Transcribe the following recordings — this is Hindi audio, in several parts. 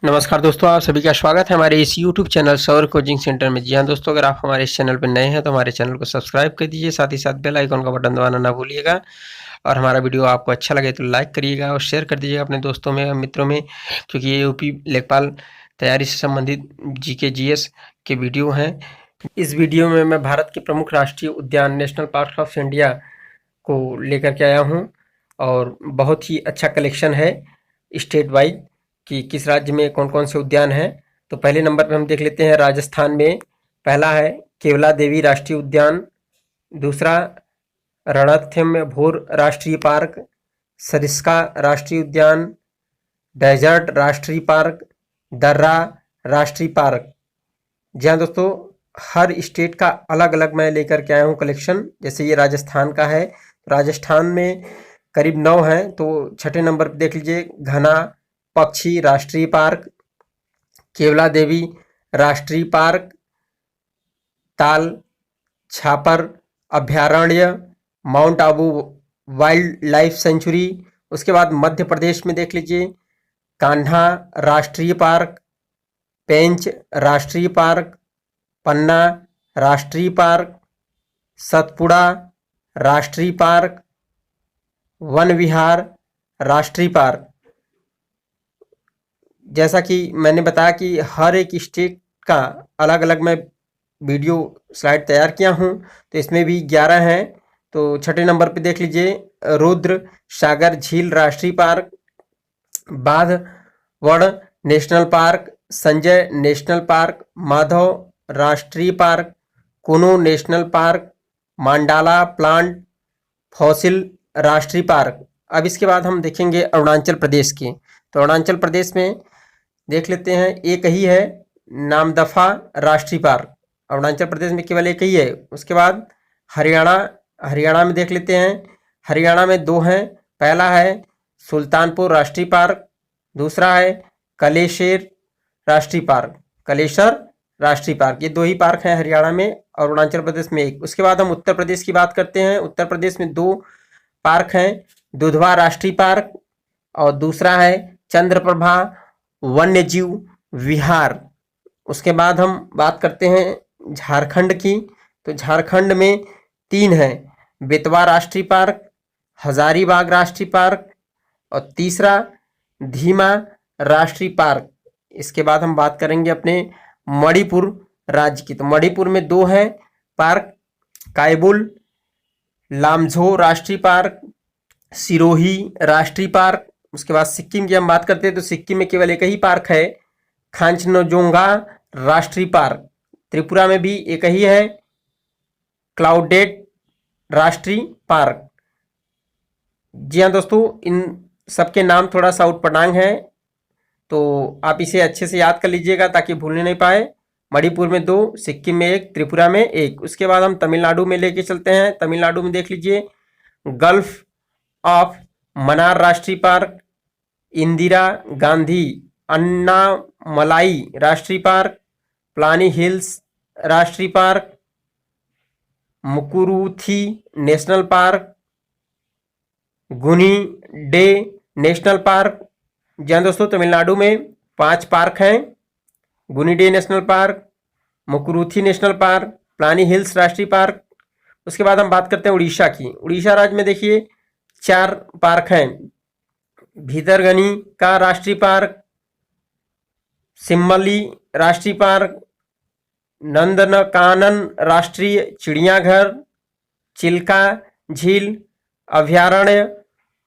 नमस्कार दोस्तों, आप सभी का स्वागत है हमारे इस YouTube चैनल सौर कोचिंग सेंटर में। जी हाँ दोस्तों, अगर आप हमारे इस चैनल पर नए हैं तो हमारे चैनल को सब्सक्राइब कर दीजिए, साथ ही साथ बेल आइकन का बटन दबाना ना भूलिएगा। और हमारा वीडियो आपको अच्छा लगे तो लाइक करिएगा और शेयर कर दीजिएगा अपने दोस्तों में और मित्रों में, क्योंकि ये यूपी लेखपाल तैयारी से संबंधित जीके जीएस के वीडियो हैं। इस वीडियो में मैं भारत के प्रमुख राष्ट्रीय उद्यान नेशनल पार्क ऑफ इंडिया को लेकर के आया हूँ और बहुत ही अच्छा कलेक्शन है स्टेट वाइज कि किस राज्य में कौन कौन से उद्यान हैं। तो पहले नंबर पे हम देख लेते हैं राजस्थान में। पहला है केवला देवी राष्ट्रीय उद्यान, दूसरा रणथंभौर राष्ट्रीय पार्क, सरिस्का राष्ट्रीय उद्यान, डेजर्ट राष्ट्रीय पार्क, दर्रा राष्ट्रीय पार्क। जी हाँ दोस्तों, हर स्टेट का अलग अलग मैं लेकर के आया हूँ कलेक्शन। जैसे ये राजस्थान का है, राजस्थान में करीब 9 हैं। तो छठे नंबर पर देख लीजिए घना पक्षी राष्ट्रीय पार्क, केवला देवी राष्ट्रीय पार्क, ताल छापर अभयारण्य, mount Abu wild life sanctuary. उसके बाद मध्य प्रदेश में देख लीजिए कान्हा राष्ट्रीय पार्क, पेंच राष्ट्रीय पार्क, पन्ना राष्ट्रीय पार्क, सतपुड़ा राष्ट्रीय पार्क, वन विहार राष्ट्रीय पार्क। जैसा कि मैंने बताया कि हर एक स्टेट का अलग अलग मैं वीडियो स्लाइड तैयार किया हूं, तो इसमें भी 11 हैं। तो छठे नंबर पे देख लीजिए रुद्र सागर झील राष्ट्रीय park, Bandhavgarh national park, Sanjay national park, Madhav राष्ट्रीय पार्क, कुनो नेशनल पार्क, मांडाला प्लांट फॉसिल राष्ट्रीय पार्क। अब इसके बाद हम देखेंगे अरुणाचल प्रदेश के। तो अरुणाचल प्रदेश में देख लेते हैं एक ही है नामदफा राष्ट्रीय पार्क, अरुणाचल प्रदेश में केवल एक ही है। उसके बाद हरियाणा में देख लेते हैं। हरियाणा में 2 हैं। पहला है सुल्तानपुर राष्ट्रीय पार्क, दूसरा है कलेशेर राष्ट्रीय पार्क। ये 2 ही पार्क हैं हरियाणा में और अरुणाचल प्रदेश में एक। उसके बाद हम उत्तर प्रदेश की बात करते हैं। उत्तर प्रदेश में 2 पार्क हैं, दुधवा राष्ट्रीय पार्क और दूसरा है चंद्रप्रभा वन्यजीव विहार। उसके बाद हम बात करते हैं झारखंड की। तो झारखंड में 3 हैं, बेतवा राष्ट्रीय पार्क, हजारीबाग राष्ट्रीय पार्क और तीसरा धीमा राष्ट्रीय पार्क। इसके बाद हम बात करेंगे अपने मणिपुर राज्य की। तो मणिपुर में 2 हैं पार्क, कायबुल लामझो राष्ट्रीय पार्क, सिरोही राष्ट्रीय पार्क। उसके बाद सिक्किम की हम बात करते हैं तो सिक्किम में केवल एक ही पार्क है, खांचनजोंगा राष्ट्रीय पार्क। त्रिपुरा में भी एक ही है, क्लाउडेड राष्ट्रीय पार्क। जी हाँ दोस्तों, इन सबके नाम थोड़ा सा उटपटांग है, तो आप इसे अच्छे से याद कर लीजिएगा ताकि भूलने नहीं पाए। मणिपुर में 2, सिक्किम में 1, त्रिपुरा में 1। उसके बाद हम तमिलनाडु में लेके चलते हैं। तमिलनाडु में देख लीजिए गल्फ ऑफ मन्नार राष्ट्रीय पार्क, इंदिरा गांधी अन्नामलाई राष्ट्रीय पार्क, प्लानी हिल्स राष्ट्रीय park, Mukurthi national park, Guindy national park. जी हाँ दोस्तों, तमिलनाडु में 5 पार्क हैं, Guindy national park, Mukurthi national park, Palani hills राष्ट्रीय पार्क। उसके बाद हम बात करते हैं उड़ीसा की। उड़ीसा राज्य में देखिए 4 पार्क हैं, भीतरगनी का राष्ट्रीय पार्क, सिम्मली राष्ट्रीय पार्क, नंदनकानन राष्ट्रीय चिड़ियाघर, चिल्का झील अभयारण्य।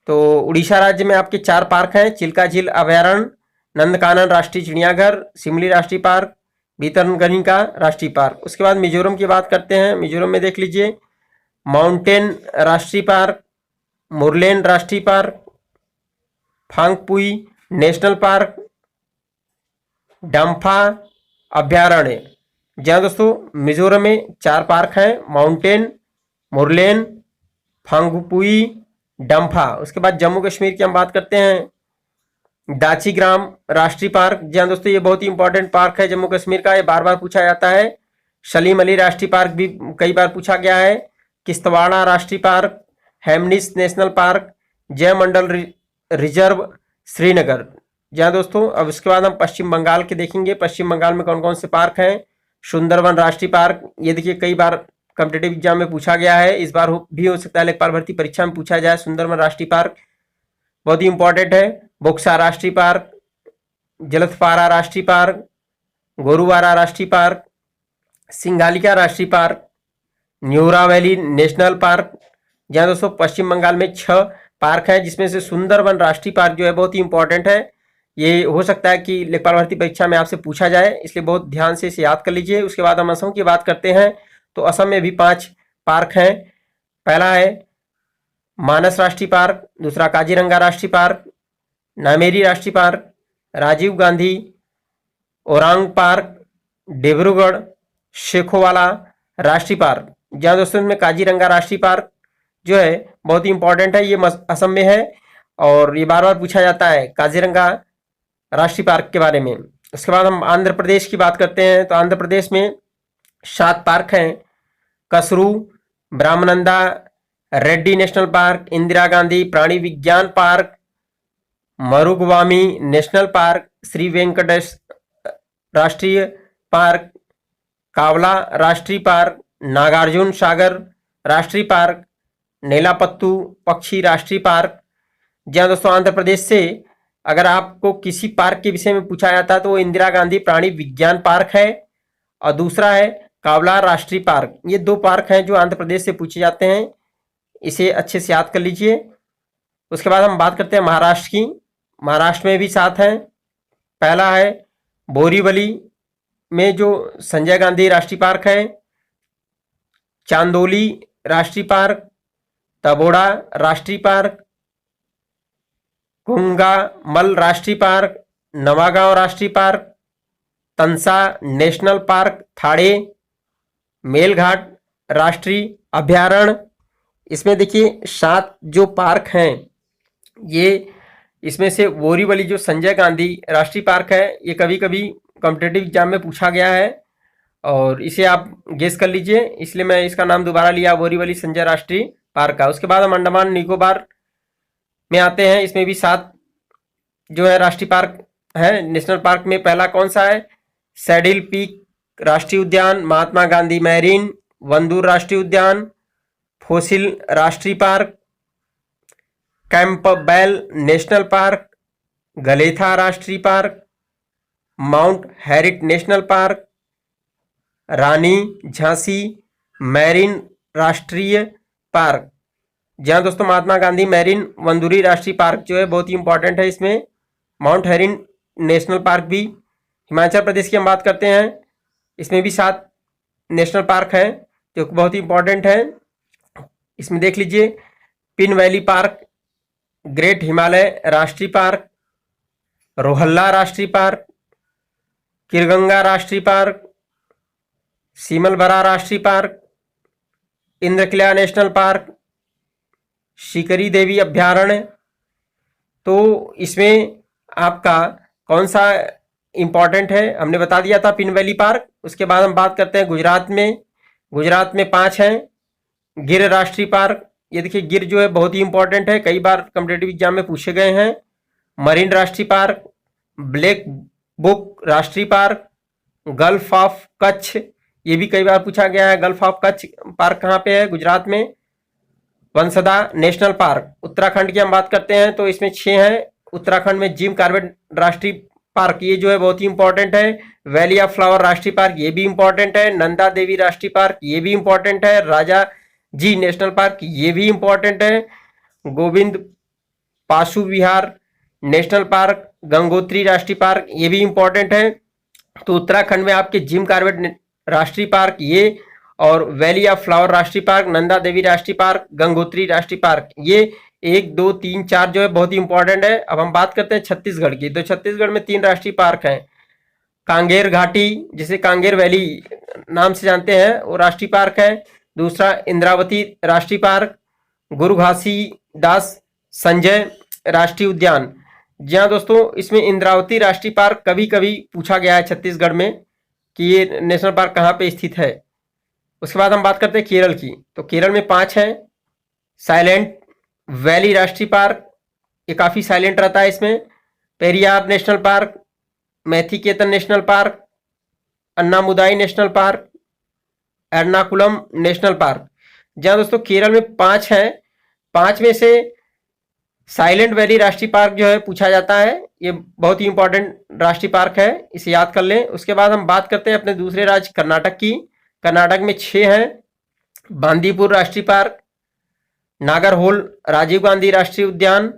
तो उड़ीसा राज्य में आपके 4 पार्क हैं, चिल्का झील अभयारण्य, नंदनकानन राष्ट्रीय चिड़ियाघर, सिमली राष्ट्रीय पार्क, भीतरगनी का राष्ट्रीय पार्क। उसके बाद मिजोरम की बात करते हैं। मिजोरम में देख लीजिए माउंटेन राष्ट्रीय पार्क, मुरलेन राष्ट्रीय park, Phawngpui national park, Dampha अभयारण्य। जी हाँ दोस्तों, मिजोरम में 4 पार्क हैं, माउंटेन, मुरलेन, फांगपुई, डम्फा। उसके बाद जम्मू कश्मीर की हम बात करते हैं, दाचीग्राम राष्ट्रीय पार्क। जी हाँ दोस्तों, ये बहुत ही इंपॉर्टेंट पार्क है जम्मू कश्मीर का, ये बार बार पूछा जाता है। सलीम अली राष्ट्रीय पार्क भी कई बार पूछा गया है, किश्तवाड़ा राष्ट्रीय पार्क, हेमनिस नेशनल पार्क, जयमंडल रिजर्व श्रीनगर। जी हाँ दोस्तों, अब इसके बाद हम पश्चिम बंगाल के देखेंगे। पश्चिम बंगाल में कौन कौन से पार्क हैं। सुंदरवन राष्ट्रीय पार्क, ये देखिए कई बार कॉम्पिटेटिव एग्जाम में पूछा गया है, इस बार भी हो सकता है लेखपाल भर्ती परीक्षा में पूछा जाए। सुंदरवन राष्ट्रीय पार्क बहुत ही इंपॉर्टेंट है। बुक्सा राष्ट्रीय पार्क, जलथपारा राष्ट्रीय पार्क, गोरुवारा राष्ट्रीय पार्क, सिंगालिका राष्ट्रीय park, Neura valley national park. जहाँ दोस्तों पश्चिम बंगाल में 6 पार्क हैं, जिसमें से सुंदरवन राष्ट्रीय पार्क जो है बहुत ही इंपॉर्टेंट है। ये हो सकता है कि लेखपाल भर्ती परीक्षा में आपसे पूछा जाए, इसलिए बहुत ध्यान से इसे याद कर लीजिए। उसके बाद हम असम की बात करते हैं, तो असम में भी 5 पार्क हैं। पहला है मानस राष्ट्रीय पार्क, दूसरा काजीरंगा राष्ट्रीय पार्क, नामेरी राष्ट्रीय पार्क, राजीव गांधी ओरांग पार्क, डिब्रूगढ़ शेखोवाला राष्ट्रीय पार्क। जहाँ दोस्तों में काजीरंगा राष्ट्रीय पार्क जो है बहुत ही इंपॉर्टेंट है, ये असम में है और ये बार बार पूछा जाता है काजीरंगा राष्ट्रीय पार्क के बारे में। उसके बाद हम आंध्र प्रदेश की बात करते हैं, तो आंध्र प्रदेश में 7 पार्क हैं। कसरू, ब्राह्मनंदा, रेड्डी नेशनल पार्क, इंदिरा गांधी प्राणी विज्ञान park, Mrugavani national park, Shri Venkatesh राष्ट्रीय पार्क, कावला राष्ट्रीय पार्क, नागार्जुन सागर राष्ट्रीय पार्क, नेलापत्तू पक्षी राष्ट्रीय पार्क। जहाँ दोस्तों आंध्र प्रदेश से अगर आपको किसी पार्क के विषय में पूछा जाता है तो वो इंदिरा गांधी प्राणी विज्ञान पार्क है और दूसरा है कावला राष्ट्रीय पार्क। ये 2 पार्क हैं जो आंध्र प्रदेश से पूछे जाते हैं, इसे अच्छे से याद कर लीजिए। उसके बाद हम बात करते हैं महाराष्ट्र की। महाराष्ट्र में भी 7 हैं। पहला है बोरीवली में जो संजय गांधी राष्ट्रीय पार्क है, चांदोली राष्ट्रीय पार्क, तबोड़ा राष्ट्रीय पार्क, कुंगामल राष्ट्रीय पार्क, नवागांव राष्ट्रीय पार्क, तंसा नेशनल पार्क थाड़े, मेलघाट राष्ट्रीय अभयारण्य। इसमें देखिए 7 जो पार्क हैं, ये इसमें से बोरीवली जो संजय गांधी राष्ट्रीय पार्क है, ये कभी कभी कॉम्पिटेटिव एग्जाम में पूछा गया है और इसे आप गेस कर लीजिए, इसलिए मैं इसका नाम दोबारा लिया बोरीवली संजय राष्ट्रीय पार्क का। उसके बाद हम अंडमान निकोबार में आते हैं, इसमें भी 7 जो है राष्ट्रीय पार्क है। नेशनल पार्क में पहला कौन सा है, सैडिल पीक राष्ट्रीय उद्यान, महात्मा गांधी मैरीन, वंदूर राष्ट्रीय उद्यान, फोसिल राष्ट्रीय park, Campbell national park, Galathea राष्ट्रीय park, mount Harriet national park, Rani Jhansi marine राष्ट्रीय पार्क। जहाँ दोस्तों महात्मा गांधी मैरीन वंदूरी राष्ट्रीय पार्क जो है बहुत ही इंपॉर्टेंट है। इसमें माउंट हैरिन नेशनल पार्क भी। हिमाचल प्रदेश की हम बात करते हैं, इसमें भी 7 नेशनल पार्क हैं जो बहुत ही इंपॉर्टेंट है। इसमें देख लीजिए pin valley park, great Himalaya राष्ट्रीय पार्क, रोहल्ला राष्ट्रीय पार्क, किरगंगा राष्ट्रीय पार्क, सीमलबरा राष्ट्रीय पार्क, इंद्रकिला नेशनल पार्क, शिकरी देवी अभ्यारण्य। तो इसमें आपका कौन सा इंपॉर्टेंट है, हमने बता दिया था पिन वैली पार्क। उसके बाद हम बात करते हैं गुजरात में। गुजरात में 5 हैं। गिर राष्ट्रीय पार्क, ये देखिए गिर जो है बहुत ही इंपॉर्टेंट है, कई बार कॉम्पिटेटिव एग्जाम में पूछे गए हैं। मरीन राष्ट्रीय पार्क, ब्लैक बुक राष्ट्रीय पार्क, गल्फ ऑफ कच्छ, ये भी कई बार पूछा गया है। गल्फ ऑफ कच्छ पार्क कहाँ पे है, गुजरात में। वंसदा नेशनल पार्क, उत्तराखंड की हम बात करते हैं तो इसमें 6 हैं। उत्तराखंड में जिम कॉर्बेट राष्ट्रीय पार्क, ये जो है बहुत ही इंपॉर्टेंट है। वैली ऑफ फ्लावर राष्ट्रीय पार्क, ये भी इंपॉर्टेंट है। नंदा देवी राष्ट्रीय पार्क, ये भी इंपॉर्टेंट है। राजा जी नेशनल पार्क, ये भी इंपॉर्टेंट है। गोविंद पाशु विहार नेशनल पार्क, गंगोत्री राष्ट्रीय पार्क, ये भी इंपॉर्टेंट है। तो उत्तराखंड में आपके जिम कॉर्बेट राष्ट्रीय पार्क ये, और वैली ऑफ फ्लावर राष्ट्रीय पार्क, नंदा देवी राष्ट्रीय पार्क, गंगोत्री राष्ट्रीय पार्क, ये 1 2 3 4 जो है बहुत ही इंपॉर्टेंट है। अब हम बात करते हैं छत्तीसगढ़ की, तो छत्तीसगढ़ में 3 राष्ट्रीय पार्क हैं। कांगेर घाटी, जिसे कांगेर वैली नाम से जानते हैं, वो राष्ट्रीय पार्क है। दूसरा इंद्रावती राष्ट्रीय पार्क, गुरु घासीदास संजय राष्ट्रीय उद्यान। जी हाँ दोस्तों, इसमें इंद्रावती राष्ट्रीय पार्क कभी कभी पूछा गया है छत्तीसगढ़ में कि ये नेशनल पार्क कहाँ पे स्थित है। उसके बाद हम बात करते हैं केरल की, तो केरल में 5 हैं। साइलेंट वैली राष्ट्रीय पार्क, ये काफ़ी साइलेंट रहता है इसमें। Periyar national park, Mathikettan national park, Anamudi national park, Ernakulam national park. जहां दोस्तों केरल में 5 हैं, 5 में से साइलेंट वैली राष्ट्रीय पार्क जो है पूछा जाता है, ये बहुत ही इंपॉर्टेंट राष्ट्रीय पार्क है, इसे याद कर लें। उसके बाद हम बात करते हैं अपने दूसरे राज्य कर्नाटक की। कर्नाटक में 6 हैं, बांदीपुर राष्ट्रीय पार्क, नागरहोल राजीव गांधी राष्ट्रीय उद्यान,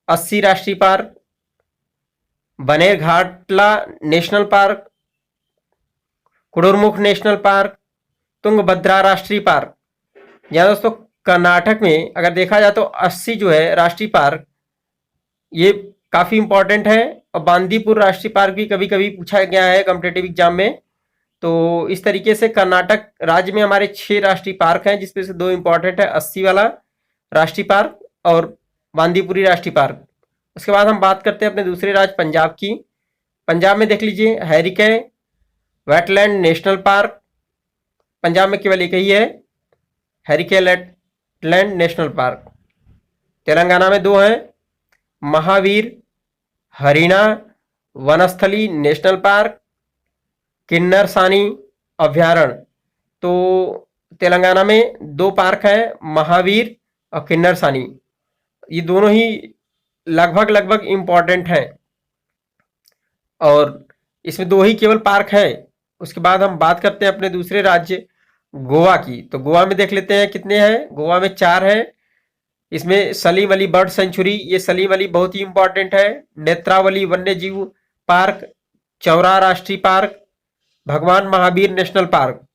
अस्सी राष्ट्रीय park, Bannerghatta national park, Kudremukh national park, Tungabhadra राष्ट्रीय पार्क। यहाँ दोस्तों कर्नाटक में अगर देखा जाए तो 80 जो है राष्ट्रीय पार्क, ये काफी इंपॉर्टेंट है। और बांदीपुर राष्ट्रीय पार्क भी कभी कभी पूछा गया है कॉम्पिटेटिव एग्जाम में। तो इस तरीके से कर्नाटक राज्य में हमारे 6 राष्ट्रीय पार्क हैं, जिसमें से 2 इंपॉर्टेंट है, 80 वाला राष्ट्रीय पार्क और बांदीपुरी राष्ट्रीय पार्क। उसके बाद हम बात करते हैं अपने दूसरे राज्य पंजाब की। पंजाब में देख लीजिए हैरिके वेटलैंड नेशनल पार्क, पंजाब में केवल एक ही है, हैरिके वेटलैंड नेशनल पार्क। तेलंगाना में 2 हैं, महावीर हरिणा वनस्थली नेशनल पार्क, किन्नरसानी अभ्यारण्य। तो तेलंगाना में 2 पार्क हैं, महावीर और किन्नरसानी। ये दोनों ही लगभग इंपॉर्टेंट हैं और इसमें 2 ही केवल पार्क हैं। उसके बाद हम बात करते हैं अपने दूसरे राज्य गोवा की। तो गोवा में देख लेते हैं कितने हैं। गोवा में 4 हैं, इसमें सलीम अली बर्ड सेंचुरी, ये सलीम अली बहुत ही इंपॉर्टेंट है, नेत्रावली वन्य जीव पार्क, चौरा राष्ट्रीय पार्क, भगवान महावीर नेशनल पार्क।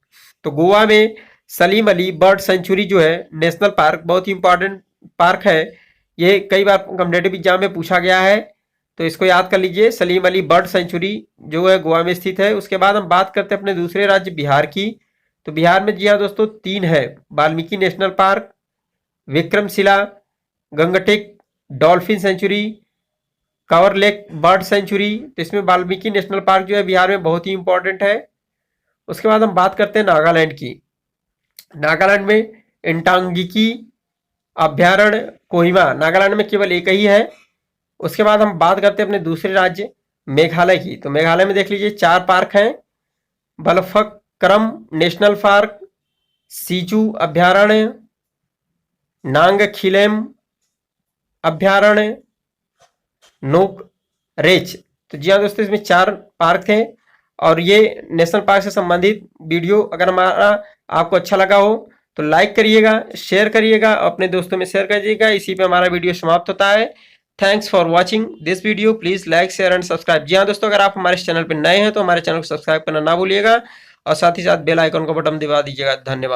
तो गोवा में सलीम अली बर्ड सेंचुरी जो है नेशनल पार्क बहुत ही इंपॉर्टेंट पार्क है, ये कई बार कॉम्पिटेटिव एग्जाम में पूछा गया है, तो इसको याद कर लीजिए, सलीम अली बर्ड सेंचुरी जो है गोवा में स्थित है। उसके बाद हम बात करते हैं अपने दूसरे राज्य बिहार की। तो बिहार में जी हाँ दोस्तों 3 है, Valmiki national park, Vikramshila Gangetic dolphin sanctuary, Kanwar lake bird sanctuary. तो इसमें वाल्मीकि नेशनल पार्क जो है बिहार में बहुत ही इंपॉर्टेंट है। उसके बाद हम बात करते हैं नागालैंड की। नागालैंड में इंटांगिकी अभ्यारण्य कोहिमा, नागालैंड में केवल एक ही है। उसके बाद हम बात करते हैं अपने दूसरे राज्य मेघालय की। तो मेघालय में देख लीजिए 4 पार्क हैं, बलफक्रम नेशनल पार्क, सीजू अभ्यारण्य, नांगखिलेम अभ्यारण्य, नोक रेच। तो जी हाँ दोस्तों इसमें 4 पार्क थे और ये नेशनल पार्क से संबंधित वीडियो अगर हमारा आपको अच्छा लगा हो तो लाइक करिएगा, शेयर करिएगा, अपने दोस्तों में शेयर करिएगा। इसी पे हमारा वीडियो समाप्त होता है। Thanks for watching this video, please like share and subscribe. जी हाँ दोस्तों अगर आप हमारे चैनल पर नए हैं तो हमारे चैनल को सब्सक्राइब करना ना भूलिएगा और साथ ही साथ बेल आइकन को बटन दबा दीजिएगा। धन्यवाद।